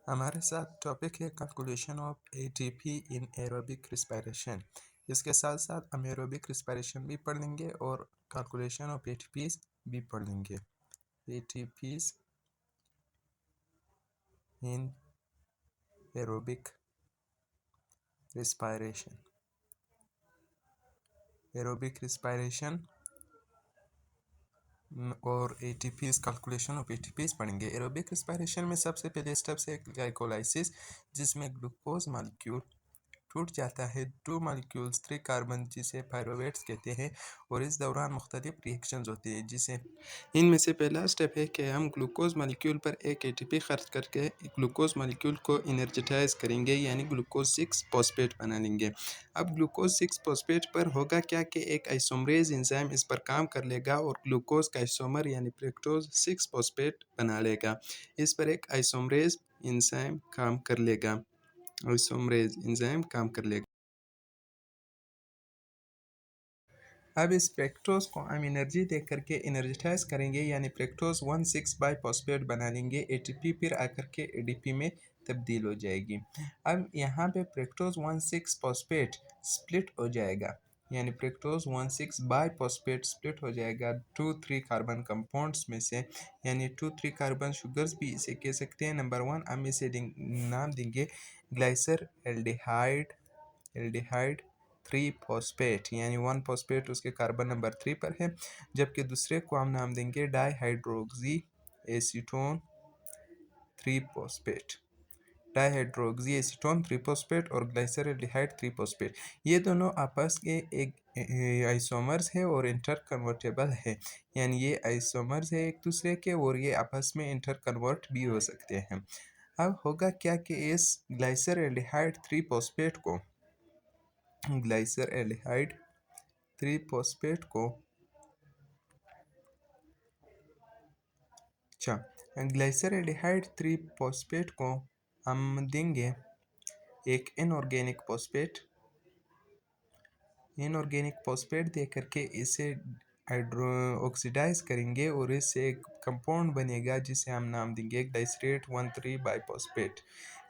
हमारे साथ टॉपिक है calculation of ATP in aerobic respiration. इसके साथ साथ हम एरोबिक रिस्पायरेशन भी पढ़ लेंगे और कैलकुलेशन ऑफ एटीपीज भी पढ़ लेंगे। ATPs in aerobic respiration. Aerobic respiration और एटीपीज, कैलकुलेशन ऑफ एटीपीज पढ़ेंगे। एरोबिक रिस्पायरेशन में सबसे पहले स्टेप्स है ग्लाइकोलाइसिस, जिसमें ग्लूकोज मॉलिक्यूल टूट जाता है 2 मॉलिक्यूल्स 3 कार्बन, जिसे पायरोवेट्स कहते हैं, और इस दौरान मुख्तलिफ रिएक्शंस होती है, जिसे इनमें से पहला स्टेप है कि हम ग्लूकोज मॉलिक्यूल पर एक एटीपी खर्च करके ग्लूकोज मॉलिक्यूल को एनर्जेटाइज करेंगे, यानी ग्लूकोज 6 फॉस्फेट बना लेंगे। अब ग्लूकोज 6 फॉस्फेट पर होगा क्या कि एक आइसोमरेज एंजाइम इस पर काम कर लेगा और ग्लूकोज का आइसोमर यानी फ्रक्टोज 6 फॉस्फेट बना लेगा। इस पर एक आइसोमरेज एंजाइम काम कर लेगा। आइसोमरेज एंजाइम काम कर लेगा। अब इस फ्रक्टोज को हम एनर्जी दे करके एनर्जेटाइज करेंगे, यानी फ्रक्टोज 1,6 बाई फॉस्फेट बना लेंगे। एटीपी फिर आकर के एडीपी में तब्दील हो जाएगी। अब यहाँ पे फ्रक्टोज 1,6 फॉस्फेट स्प्लिट हो जाएगा, यानी फ्रक्टोज 1,6 बाई फॉस्फेट स्प्लिट हो जाएगा 2-3 कार्बन कंपाउंड्स में से, यानी 2-3 कार्बन शुगर्स भी इसे कह सकते हैं। नंबर 1 हम इसे नाम देंगे ग्लाइसर एल्डिहाइड, एल्डिहाइड 3 फॉस्फेट, यानी 1 फॉस्फेट उसके कार्बन नंबर 3 पर है, जबकि दूसरे को हम नाम देंगे dihydroxy acetone 3 phosphate, dihydroxy acetone 3 phosphate और ग्लाइसरल्डिहाइड 3 फॉस्फेट। ये दोनों आपस के एक आइसोमर्स है और इंटर कन्वर्टेबल है, यानी ये आइसोमर्स है एक दूसरे के और ये आपस में इंटर कन्वर्ट भी हो सकते हैं। अब होगा क्या कि इस ग्लाइसरल्डिहाइड 3 फॉस्फेट को ग्लाइसरल्डिहाइड 3 फॉस्फेट को ग्लाइसरल्डिहाइड 3 फॉस्फेट को हम देंगे एक इनऑर्गेनिक फॉस्फेट, इनऑर्गेनिक फॉस्फेट दे करके इसे हाइड्रो ऑक्सीडाइज करेंगे और इससे एक कंपाउंड बनेगा जिसे हम नाम देंगे ग्लाइसरेट 1,3 बाईफॉस्फेट,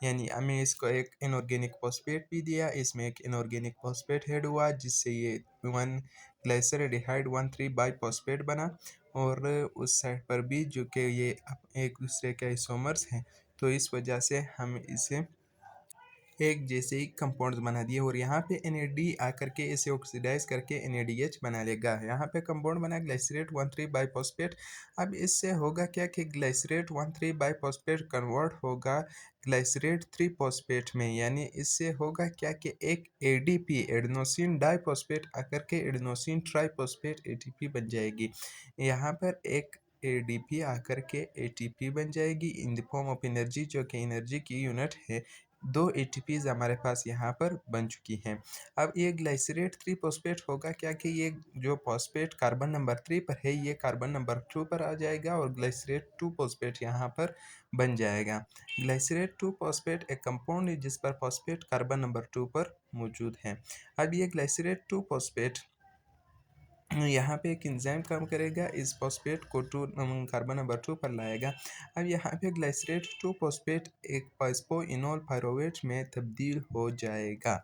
यानी हमें इसको एक इनऑर्गेनिक फॉस्फेट भी दिया, इसमें एक इनऑर्गेनिक फॉस्फेट ऐड हुआ जिससे ये 1 ग्लाइसरल्डिहाइड 1,3 बाईफॉस्फेट बना। और उस साइड पर भी जो कि ये एक दूसरे के आइसोमर्स हैं, तो इस वजह से हम इसे एक जैसे ही कंपाउंड्स बना दिए और यहाँ पे NAD आकर के इसे ऑक्सीडाइज करके NADH बना लेगा। यहाँ पे कंपाउंड बना ग्लाइसरेट 1,3 बाईफॉस्फेट। अब इससे होगा क्या कि ग्लाइसरेट 1,3 बाईफॉस्फेट कन्वर्ट होगा ग्लाइसरेट 3 फॉस्फेट में, यानी इससे होगा क्या कि एक ADP एडेनोसिन डाईफॉस्फेट आकर के एडेनोसिन ट्राईफॉस्फेट ATP बन जाएगी। यहाँ पर एक ADP आकर के ATP बन जाएगी in the form of energy, जो कि एनर्जी की यूनिट है। 2 ATPs हमारे पास यहाँ पर बन चुकी हैं। अब ये ग्लाइसरेट 3 फॉस्फेट होगा क्या कि ये जो फॉस्फेट कार्बन नंबर 3 पर है ये कार्बन नंबर 2 पर आ जाएगा और ग्लाइसरेट 2 फॉस्फेट यहाँ पर बन जाएगा। ग्लाइसरेट 2 फॉस्फेट एक कंपाउंड है जिस पर फॉस्फेट कार्बन नंबर 2 पर मौजूद है। अब ये ग्लाइसरेट 2 फॉस्फेट यहाँ पे एक एंजाइम काम करेगा, इस फॉस्फेट को कार्बन नंबर 2 पर लाएगा। अब यहाँ पे ग्लाइसरेट 2 फॉस्फेट एक फास्फोइनोल पायरोवेट में तब्दील हो जाएगा।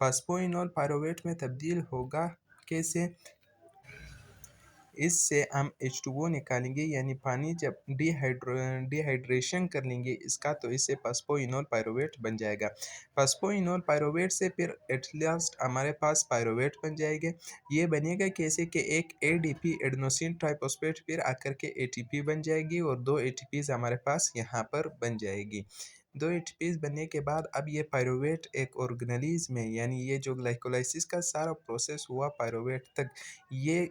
फास्फोइनोल पायरोवेट में तब्दील होगा कैसे? इससे हम H2O निकालेंगे, यानी पानी जब डिहाइड्रेशन कर लेंगे इसका, तो इससे फास्फोइनोल पायरोवेट बन जाएगा। फास्फोइनोल पायरोवेट से फिर एट लास्ट हमारे पास पायरोवेट बन जाएंगे। ये बनेगा कैसे कि एक ADP एडेनोसिन ट्राइफॉस्फेट फिर आकर के ATP बन जाएगी और 2 ATPs हमारे पास यहाँ पर बन जाएगी। 2 ATPs बनने के बाद अब ये पायरोवेट एक ऑर्गेनेलिज में, यानी ये जो ग्लाइकोलाइसिस का सारा प्रोसेस हुआ पायरोवेट तक, ये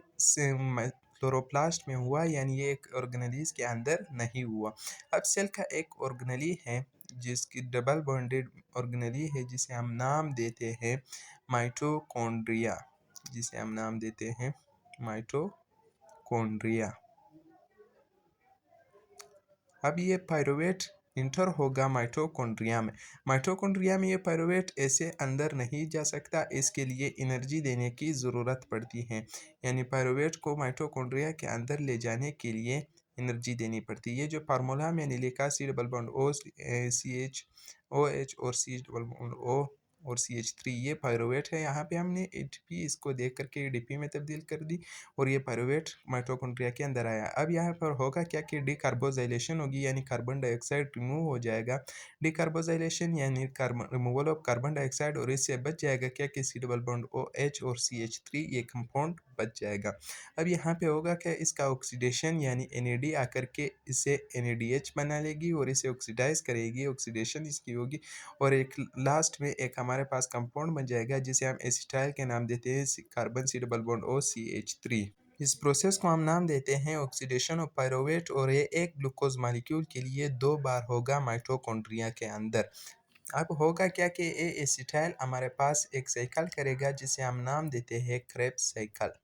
क्लोरोप्लास्ट में हुआ, यानी ये एक ऑर्गेनेलिज के अंदर नहीं हुआ। अब सेल का एक ऑर्गेनेली है जिसकी डबल बॉन्डेड ऑर्गेनेली है जिसे हम नाम देते हैं माइटोकॉन्ड्रिया, जिसे हम नाम देते हैं माइटोकॉन्ड्रिया। अब ये पायरोवेट इंटर होगा माइटोकॉन्ड्रिया में। माइटोकॉन्ड्रिया में ये पायरोवेट ऐसे अंदर नहीं जा सकता, इसके लिए एनर्जी देने की ज़रूरत पड़ती है, यानी पायरोवेट को माइटोकॉन्ड्रिया के अंदर ले जाने के लिए एनर्जी देनी पड़ती है। ये जो फार्मूला मैंने लिखा C double bond O C H O H और सी डबल बॉन्ड ओ और CH3 ये पायरुवेट है। यहाँ पे हमने ATP इसको देख करके ADP में तब्दील कर दी और ये पायरुवेट माइटोकॉन्ड्रिया के अंदर आया। अब यहाँ पर होगा क्या कि डीकार्बोजाइलेशन होगी, यानी कार्बन डाइऑक्साइड रिमूव हो जाएगा। डीकार्बोजाइलेशन यानी रिमूवल ऑफ कार्बन डाइऑक्साइड, और इससे बच जाएगा क्या कि सी डबल बॉन्ड OH और CH3 ये कंपाउंड बच जाएगा। अब यहाँ पे होगा क्या, इसका ऑक्सीडेशन यानी NAD आकर के इसे NADH बना लेगी और इसे ऑक्सीडाइज करेगी, ऑक्सीडेशन इसकी होगी और एक लास्ट में एक हमारे पास कंपाउंड बन जाएगा जिसे हम एसिटाइल के नाम देते हैं, carbon C double bond O CH3। इस प्रोसेस को हम नाम देते हैं ऑक्सीडेशन ऑफ पायरुवेट और ये एक ग्लूकोज मॉलिक्यूल के लिए 2 बार होगा माइटोकॉन्ड्रिया के अंदर। अब होगा क्या कि ये एसिटाइल हमारे पास एक साइकिल करेगा जिसे हम नाम देते हैं Krebs cycle.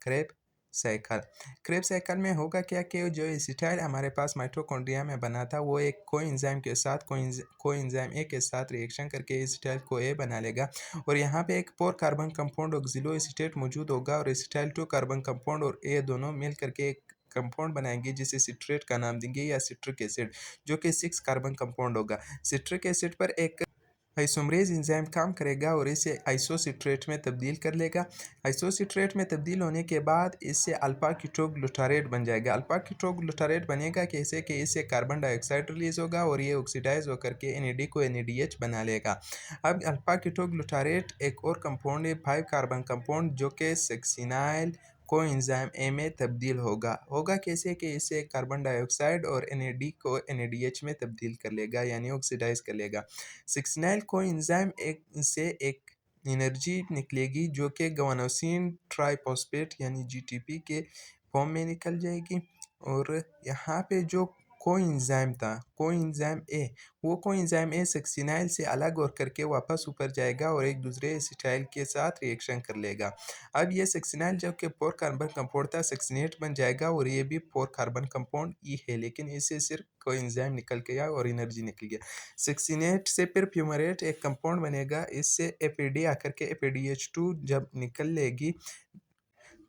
Krebs cycle Krebs cycle में होगा क्या कि जो एसिटाइल हमारे पास माइटोकॉन्ड्रिया में बना था वो एक कोएंजाइम के साथ कोएंजाइम ए के साथ रिएक्शन करके एसिटाइल को ए बना लेगा और यहाँ पे एक 4 कार्बन कंपाउंड ऑक्सिलो एसीटेट मौजूद होगा और एसिटाइल 2 कार्बन कंपाउंड और ए दोनों मिल करके एक कंपाउंड बनाएंगे जिसे सिट्रेट का नाम देंगे या सिट्रिक एसिड, जो कि 6 कार्बन कंपाउंड होगा। सिट्रिक एसिड पर एक आइसोमरेज एंजाइम काम करेगा और इसे आइसोसिट्रेट में तब्दील कर लेगा। आइसोसिट्रेट में तब्दील होने के बाद इससे अल्फा कीटोग्लूटारेट बन जाएगा। अल्फा कीटोग्लूटारेट बनेगा कैसे कि इससे कार्बन डाइऑक्साइड रिलीज होगा और ये ऑक्सीडाइज होकर के NAD को NADH बना लेगा। अब अल्फा कीटोग्लूटारेट एक और कंपाउंड है 5 कार्बन कंपाउंड जो कि सक्सिनाइल कोएंजाइम ए में तब्दील होगा कैसे कि इससे कार्बन डाइऑक्साइड और NAD को NADH में तब्दील कर लेगा यानी ऑक्सीडाइज कर लेगा। सक्सिनाइल कोएंजाइम से एक एनर्जी निकलेगी जो कि गुआनोसिन ट्राइफॉस्फेट यानी GTP के फॉर्म में निकल जाएगी और यहाँ पे जो कोएंजाइम था कोएंजाइम ए, वो कोएंजाइम ए सक्सिनाइल से अलग हो करके वापस ऊपर जाएगा और एक दूसरे एसिटाइल के साथ रिएक्शन कर लेगा। अब ये सक्सिनाइल जब कि 4 कार्बन कंपाउंड था सक्सिनेट बन जाएगा और ये भी 4 कार्बन कंपाउंड ई है, लेकिन इससे सिर्फ कोएंजाइम निकल गया और एनर्जी निकल गया। सक्सिनेट से फिर फ्यूमरेट एक कंपाउंड बनेगा, इससे FAD आकर के FADH2 जब निकल लेगी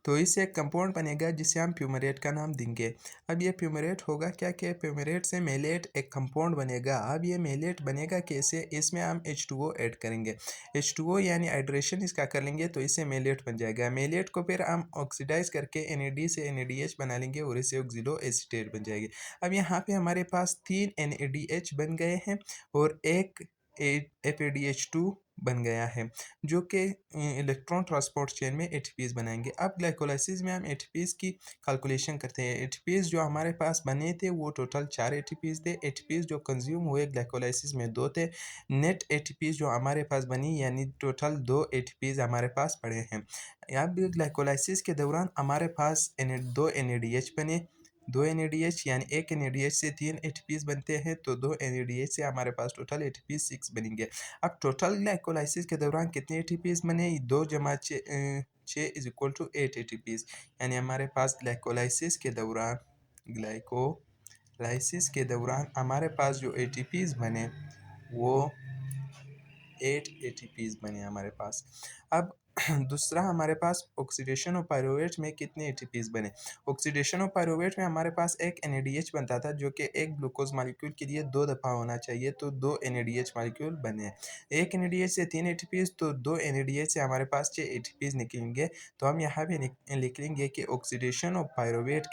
तो इससे एक कंपाउंड बनेगा जिसे हम फ्यूमरेट का नाम देंगे। अब ये फ्यूमरेट होगा क्या कि फ्यूमरेट से मेलेट एक कंपाउंड बनेगा। अब ये मेलेट बनेगा कैसे, इसमें हम H2O ऐड करेंगे। H2O यानी हाइड्रेशन इसका कर लेंगे तो इससे मेलेट बन जाएगा। मेलेट को फिर हम ऑक्सीडाइज करके NAD से NADH बना लेंगे और इससे ऑक्सिलो एसीटेट बन जाएगी। अब यहाँ पे हमारे पास 3 NADH बन गए हैं और एक FADH2 बन गया है जो कि इलेक्ट्रॉन ट्रांसपोर्ट चेन में ATPs बनाएंगे। अब ग्लाइकोलाइसिस में हम ATPs की कैलकुलेशन करते हैं। ATPs जो हमारे पास बने थे वो टोटल 4 ATPs थे। ATPs जो कंज्यूम हुए ग्लाइकोलाइसिस में 2 थे। नेट ATPs जो हमारे पास बनी यानी टोटल 2 ATPs हमारे पास पड़े हैं। अब ग्लाइकोलाइसिस के दौरान हमारे पास 2 NADH बने। 2 NADH यानी एक NADH से 3 ATPs बनते हैं तो 2 NADH से हमारे पास टोटल ATPs 6 बनेंगे। अब टोटल ग्लाइकोलाइसिस के दौरान कितने ATPs बने, 2 जमा 6 इज इक्वल टू 8 ATPs, यानी हमारे पास ग्लाइकोलाइसिस के दौरान हमारे पास जो ATPs बने वो 8 ATPs बने हमारे पास। अब दूसरा हमारे पास ऑक्सीडेशन ऑफ पायरुवेट में कितने ATPs बने। ऑक्सीडेशन ऑफ पायरुवेट में हमारे पास एक NADH बनता था जो कि एक ग्लूकोज मॉलिक्यूल के लिए 2 दफ़ा होना चाहिए तो 2 NADH मॉलिक्यूल बने। एक NADH से 3 ATPs तो 2 NADH से हमारे पास 6 ATPs निकलेंगे। तो हम यहाँ पे लिख लेंगे कि ऑक्सीडेशन ऑफ पायरुवेट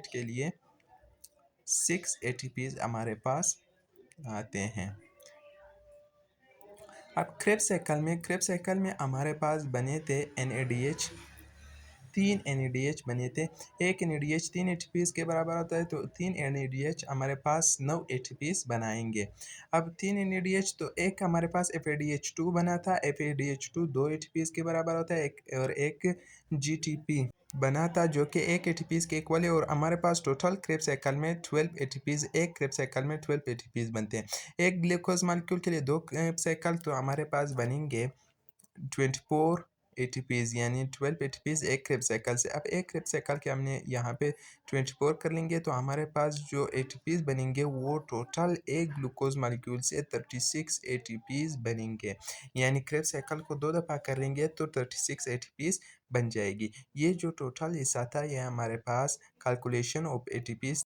के लिए 6 ATPs हमारे पास आते हैं। अब क्रेब साइकिल में हमारे पास बने थे NADH, 3 NADH बने थे। एक NADH 3 ATPs के बराबर होता है तो 3 NADH हमारे पास 9 ATPs बनाएंगे। अब 3 NADH तो एक हमारे पास FADH2 बना था, FADH2 2 ATPs के बराबर होता है और एक GTP बना था जो कि 1 ATPs के इक्वल है और हमारे पास टोटल क्रेब साइकिल में 12 ATPs, एक क्रेब साइकिल में 12 ATPs बनते हैं। एक ग्लूकोज मॉलिक्यूल के लिए 2 क्रेब साइकिल तो हमारे पास बनेंगे 24 एटीपीज़ यानी 12 एटीपीज़ एक क्रेब साइकिल से। अब एक क्रेब साइकिल के हमने यहाँ पे 24 कर लेंगे तो हमारे पास जो एटीपीज़ बनेंगे वो टोटल एक ग्लूकोज़ मॉलिक्यूल से 36 एटीपीज़ बनेंगे। यानी क्रेब साइकिल को 2 दफ़ा करेंगे तो 36 एटीपीज़ बन जाएगी। ये जो टोटल हिस्सा था ये हमारे पास कैलकुलेशन ऑफ एटीपीज़